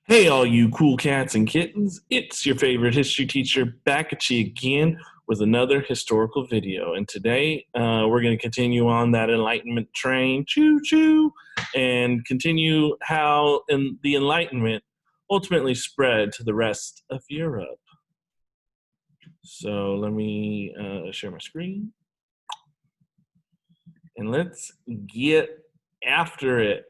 Hey, all you cool cats and kittens, it's your favorite history teacher back at you again with another historical video. And today we're going to continue on that Enlightenment train, choo choo, and continue how the Enlightenment ultimately spread to the rest of Europe. So let me share my screen and let's get after it.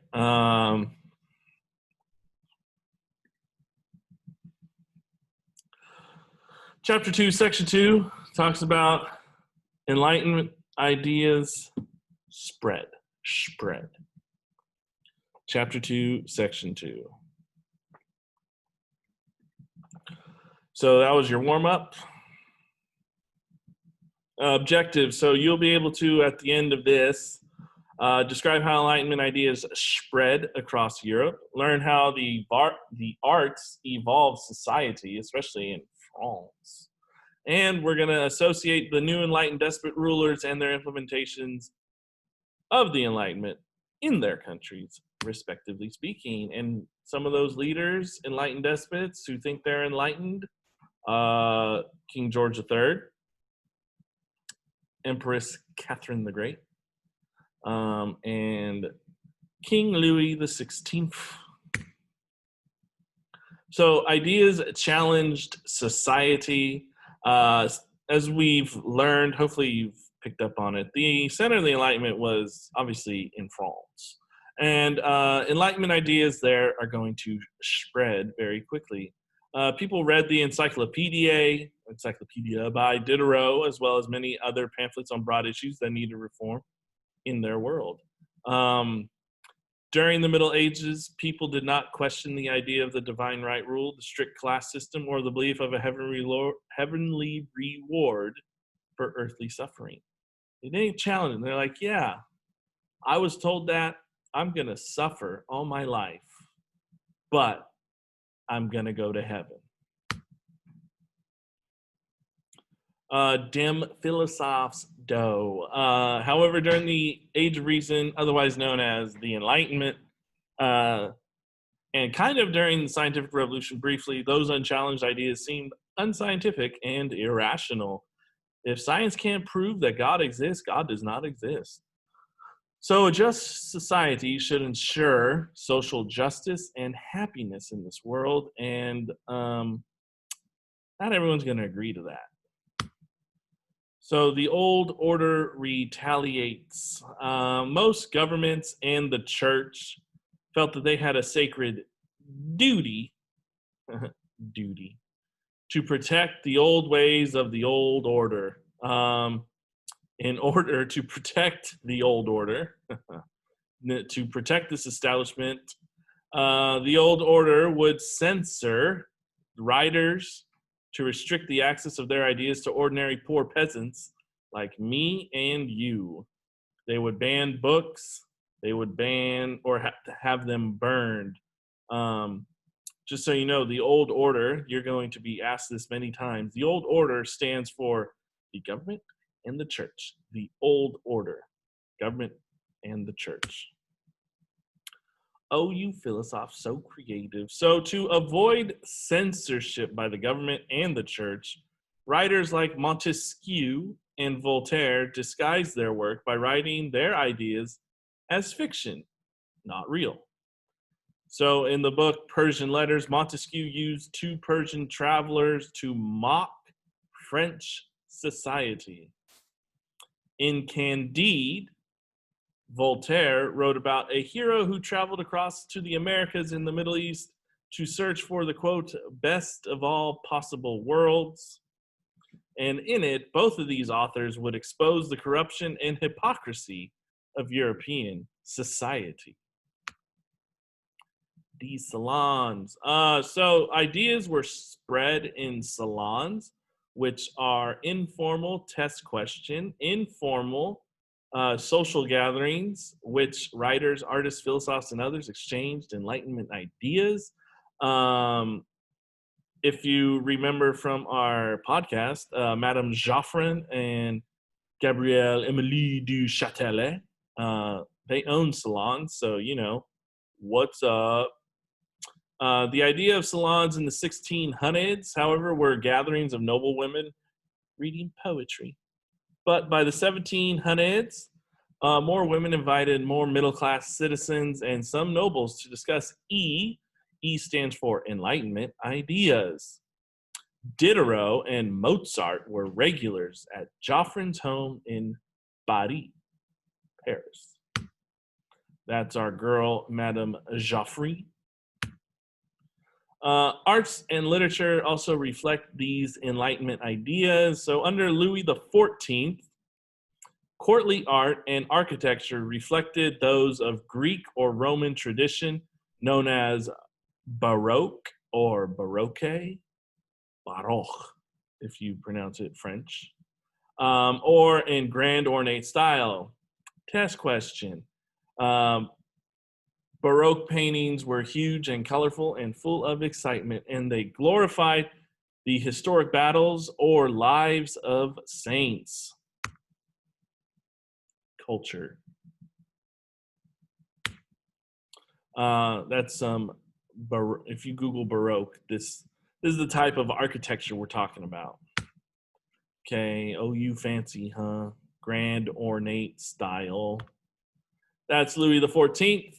Chapter 2, Section 2 talks about Enlightenment ideas spread. Chapter 2, Section 2. So that was your warm-up. Objective. So you'll be able to, at the end of this, describe how Enlightenment ideas spread across Europe, learn how the arts evolved society, especially in France. And we're going to associate the new Enlightened despot rulers and their implementations of the Enlightenment in their countries, respectively speaking. And some of those leaders, Enlightened despots who think they're enlightened, King George III, Empress Catherine the Great, and King Louis the 16th. So ideas challenged society. As we've learned, hopefully you've picked up on it, the center of the Enlightenment was obviously in France. And Enlightenment ideas there are going to spread very quickly. People read the Encyclopedia by Diderot, as well as many other pamphlets on broad issues that needed reform in their world. During the Middle Ages, people did not question the idea of the divine right rule, the strict class system, or the belief of a heavenly reward for earthly suffering. They didn't challenge it. They're like, yeah, I was told that I'm going to suffer all my life, but I'm going to go to heaven. Dem Philosophes do. However, during the Age of Reason, otherwise known as the Enlightenment, and kind of during the Scientific Revolution briefly, those unchallenged ideas seemed unscientific and irrational. If science can't prove that God exists, God does not exist. So a just society should ensure social justice and happiness in this world, and not everyone's going to agree to that. So the old order retaliates. Most governments and the church felt that they had a sacred duty to protect the old ways of the old order. In order to protect the old order, to protect this establishment, the old order would censor writers to restrict the access of their ideas to ordinary poor peasants like me and you. They would ban books. They would ban or have them burned. Just so you know, the old order, you're going to be asked this many times. The old order stands for the government and the church. The old order, government and the church. Oh, you philosophes, so creative. So to avoid censorship by the government and the church, writers like Montesquieu and Voltaire disguised their work by writing their ideas as fiction, not real. So in the book Persian Letters, Montesquieu used two Persian travelers to mock French society. In Candide, Voltaire wrote about a hero who traveled across to the Americas in the Middle East to search for the, quote, best of all possible worlds. And in it, both of these authors would expose the corruption and hypocrisy of European society. Deez Salons. So ideas were spread in salons, which are informal test question, informal social gatherings, which writers, artists, philosophers, and others exchanged Enlightenment ideas. If you remember from our podcast, Madame Joffrin and Gabrielle Emilie du Châtelet, they own salons, so, you know, what's up? The idea of salons in the 1600s, however, were gatherings of noble women reading poetry. But by the 1700s, more women invited more middle class citizens and some nobles to discuss E. E stands for Enlightenment ideas. Diderot and Mozart were regulars at Joffrin's home in Paris, Paris. That's our girl, Madame Joffre. Arts and literature also reflect these Enlightenment ideas. So, under Louis XIV, courtly art and architecture reflected those of Greek or Roman tradition, known as Baroque or Baroque, Baroque, if you pronounce it French, or in grand ornate style. Test question. Um, Baroque paintings were huge and colorful and full of excitement, and they glorified the historic battles or lives of saints. Culture. That's some. If you Google Baroque, this is the type of architecture we're talking about. Okay, oh, you fancy, huh? Grand ornate style. That's Louis XIV,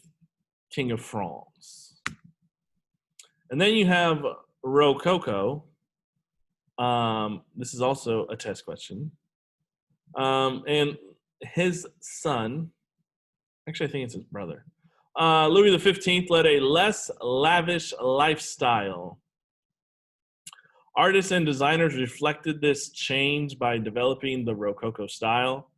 King of France. And then you have Rococo. This is also a test question. And his son, actually, I think it's his brother. Louis XV led a less lavish lifestyle. Artists and designers reflected this change by developing the Rococo style.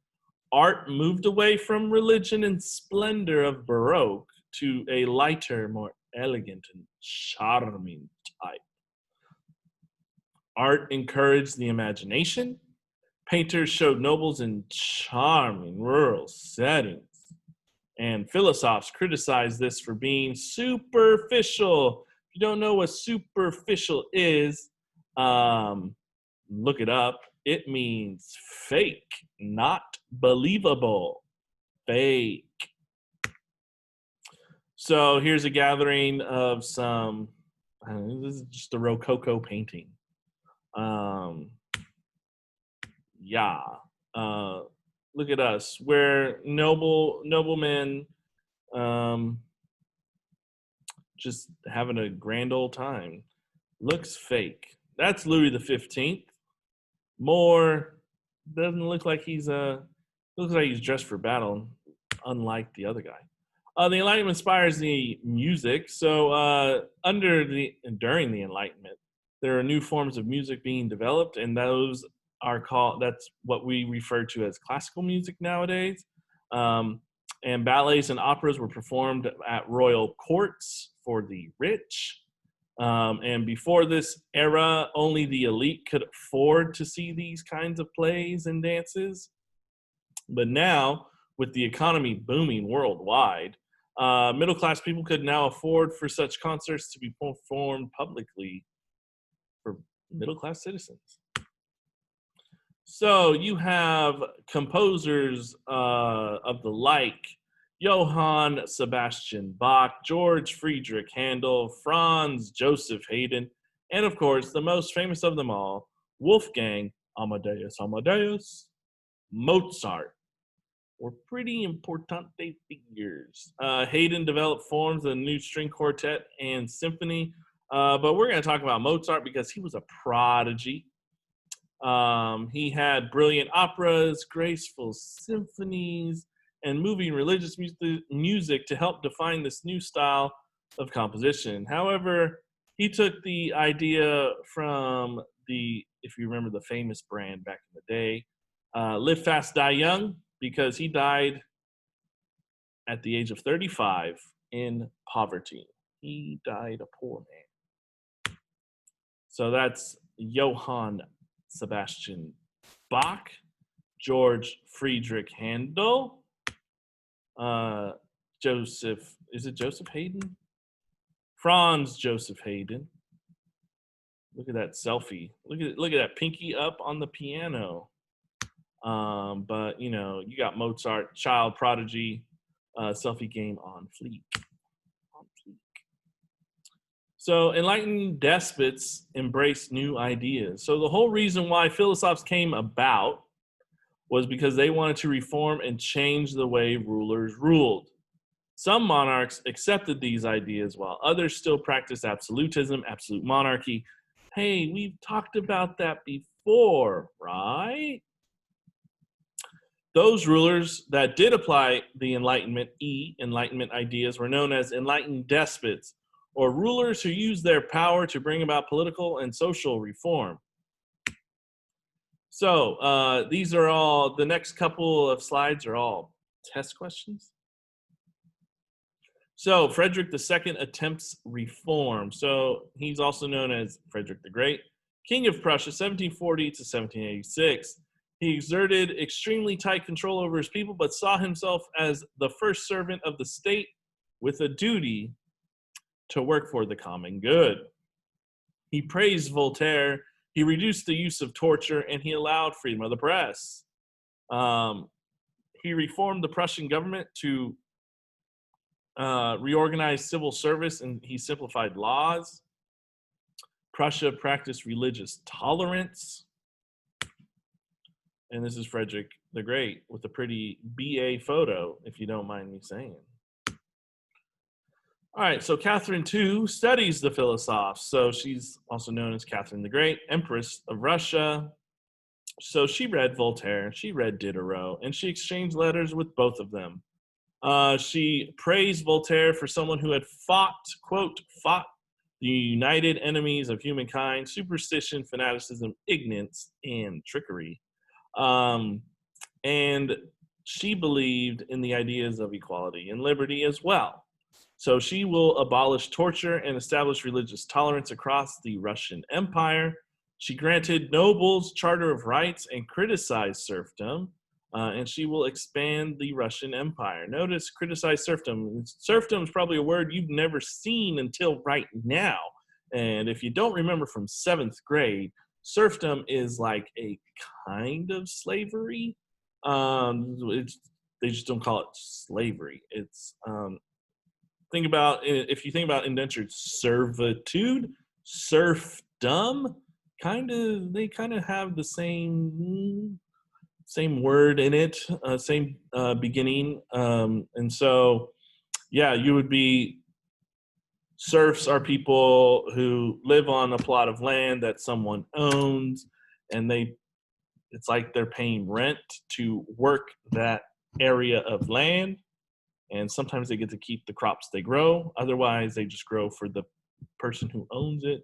Art moved away from religion and splendor of Baroque to a lighter, more elegant and charming type. Art encouraged the imagination. Painters showed nobles in charming rural settings. And philosophes criticized this for being superficial. If you don't know what superficial is, look it up. It means fake, not believable. Fake. So here's a gathering of some, this is just a Rococo painting. Yeah. Look at us. We're noblemen, just having a grand old time. Looks fake. That's Louis XV. More doesn't look like looks like he's dressed for battle, unlike the other guy. The Enlightenment inspires the music. So during the Enlightenment, there are new forms of music being developed, and those are that's what we refer to as classical music nowadays. And ballets and operas were performed at royal courts for the rich. And before this era, only the elite could afford to see these kinds of plays and dances. But now, with the economy booming worldwide, middle-class people could now afford for such concerts to be performed publicly for middle-class citizens. So you have composers of the like Johann Sebastian Bach, George Friedrich Handel, Franz Joseph Haydn, and of course, the most famous of them all, Wolfgang Amadeus Mozart, were pretty important figures. Haydn developed forms of the new string quartet and symphony, but we're going to talk about Mozart because he was a prodigy. He had brilliant operas, graceful symphonies, and moving religious music to help define this new style of composition. However, he took the idea from if you remember the famous brand back in the day, Live Fast, Die Young, because he died at the age of 35 in poverty. He died a poor man. So that's Johann Sebastian Bach, George Friedrich Handel, Joseph Haydn? Franz Joseph Haydn. Look at that selfie. Look at that pinky up on the piano. But you got Mozart, child prodigy, selfie game on fleek. So enlightened despots embrace new ideas. So the whole reason why philosophes came about was because they wanted to reform and change the way rulers ruled. Some monarchs accepted these ideas while others still practiced absolutism, absolute monarchy. Hey, we've talked about that before, right? Those rulers that did apply the Enlightenment ideas were known as enlightened despots, or rulers who used their power to bring about political and social reform. So these are all, the next couple of slides are all test questions. So Frederick II attempts reform. So he's also known as Frederick the Great, King of Prussia, 1740 to 1786. He exerted extremely tight control over his people, but saw himself as the first servant of the state with a duty to work for the common good. He praised Voltaire, he reduced the use of torture, and he allowed freedom of the press. He reformed the Prussian government to reorganized civil service, and he simplified laws. Prussia practiced religious tolerance. And this is Frederick the Great with a pretty BA photo, if you don't mind me saying. All right, so Catherine II studies the philosophes. So she's also known as Catherine the Great, Empress of Russia. So she read Voltaire, she read Diderot, and she exchanged letters with both of them. She praised Voltaire for someone who had fought, quote, fought the united enemies of humankind, superstition, fanaticism, ignorance, and trickery. And she believed in the ideas of equality and liberty as well. So she will abolish torture and establish religious tolerance across the Russian Empire. She granted nobles charter of rights and criticized serfdom. And she will expand the Russian Empire. Notice criticize serfdom. Serfdom is probably a word you've never seen until right now. And if you don't remember from 7th grade, serfdom is like a kind of slavery. They just don't call it slavery. It's think about, if you think about indentured servitude, serfdom, they kind of have the same word in it, same beginning. And so, yeah, you would be, serfs are people who live on a plot of land that someone owns, and it's like they're paying rent to work that area of land. And sometimes they get to keep the crops they grow. Otherwise, they just grow for the person who owns it,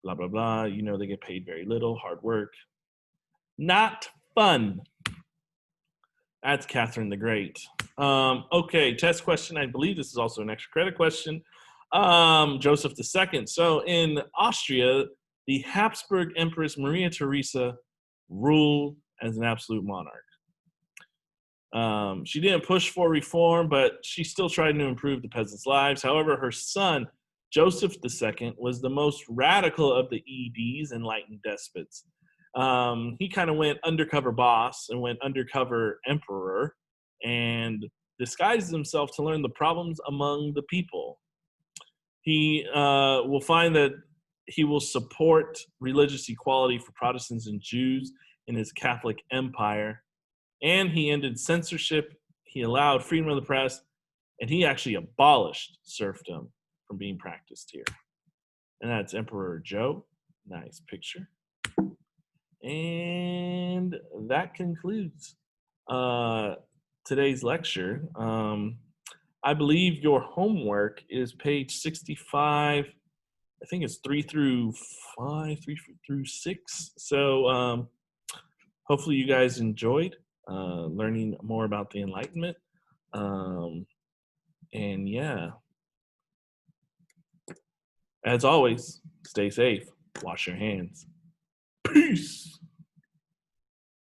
blah, blah, blah. You know, they get paid very little, hard work. Not fun. That's Catherine the Great. Okay, test question. I believe this is also an extra credit question. Joseph II. So in Austria, the Habsburg Empress Maria Theresa ruled as an absolute monarch. She didn't push for reform, but she still tried to improve the peasants' lives. However, her son, Joseph II, was the most radical of the EDs, enlightened despots. He kind of went undercover boss and went undercover emperor and disguised himself to learn the problems among the people. He will find that he will support religious equality for Protestants and Jews in his Catholic empire. And he ended censorship, he allowed freedom of the press, and he actually abolished serfdom from being practiced here. And that's Emperor Joe. Nice picture. And that concludes today's lecture. I believe your homework is page 65. I think it's 3 through 5, 3 through 6. So hopefully you guys enjoyed learning more about the Enlightenment. And yeah, as always, stay safe, wash your hands. Peace.